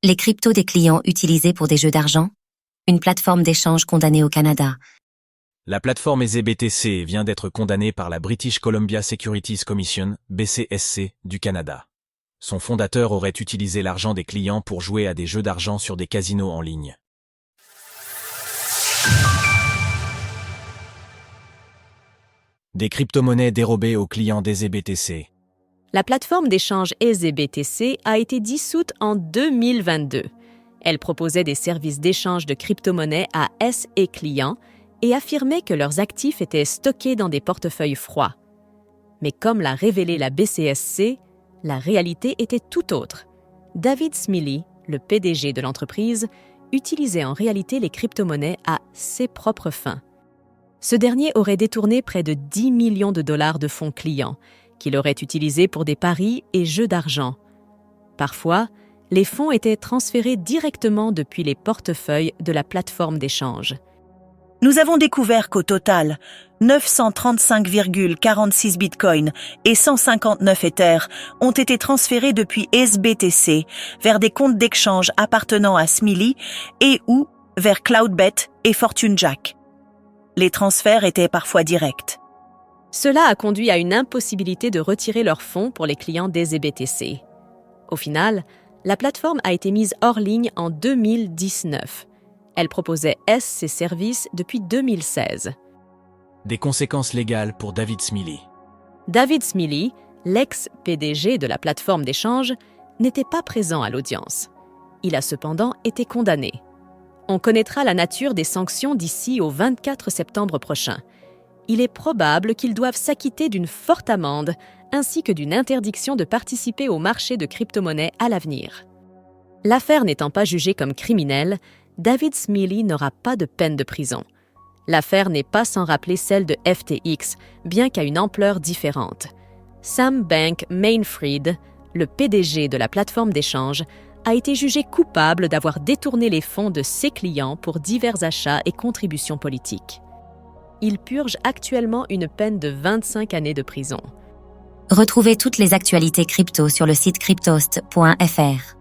Les cryptos des clients utilisés pour des jeux d'argent? Une plateforme d'échange condamnée au Canada. La plateforme EasyBTC vient d'être condamnée par la British Columbia Securities Commission, BCSC, du Canada. Son fondateur aurait utilisé l'argent des clients pour jouer à des jeux d'argent sur des casinos en ligne. Des crypto-monnaies dérobées aux clients d'EasyBTC. La plateforme d'échange EasyBTC a été dissoute en 2022. Elle proposait des services d'échange de crypto-monnaies à ses clients et affirmait que leurs actifs étaient stockés dans des portefeuilles froids. Mais comme l'a révélé la BCSC, la réalité était tout autre. David Smiley, le PDG de l'entreprise, utilisait en réalité les crypto-monnaies à ses propres fins. Ce dernier aurait détourné près de 10 millions de dollars de fonds clients, qu'il aurait utilisés pour des paris et jeux d'argent. Parfois, les fonds étaient transférés directement depuis les portefeuilles de la plateforme d'échange. Nous avons découvert qu'au total, 935,46 bitcoins et 159 Ether ont été transférés depuis EasyBTC vers des comptes d'échange appartenant à Smiley et ou vers Cloudbet et FortuneJack. Les transferts étaient parfois directs. Cela a conduit à une impossibilité de retirer leurs fonds pour les clients d'EasyBTC. Au final, la plateforme a été mise hors ligne en 2019. Elle proposait ses services depuis 2016. Des conséquences légales pour David Smiley. David Smiley, l'ex-PDG de la plateforme d'échange, n'était pas présent à l'audience. Il a cependant été condamné. On connaîtra la nature des sanctions d'ici au 24 septembre prochain. Il est probable qu'ils doivent s'acquitter d'une forte amende ainsi que d'une interdiction de participer au marché de crypto-monnaies à l'avenir. L'affaire n'étant pas jugée comme criminelle, David Smiley n'aura pas de peine de prison. L'affaire n'est pas sans rappeler celle de FTX, bien qu'à une ampleur différente. Sam Bankman-Fried, le PDG de la plateforme d'échange, a été jugé coupable d'avoir détourné les fonds de ses clients pour divers achats et contributions politiques. Il purge actuellement une peine de 25 années de prison. Retrouvez toutes les actualités crypto sur le site cryptost.fr.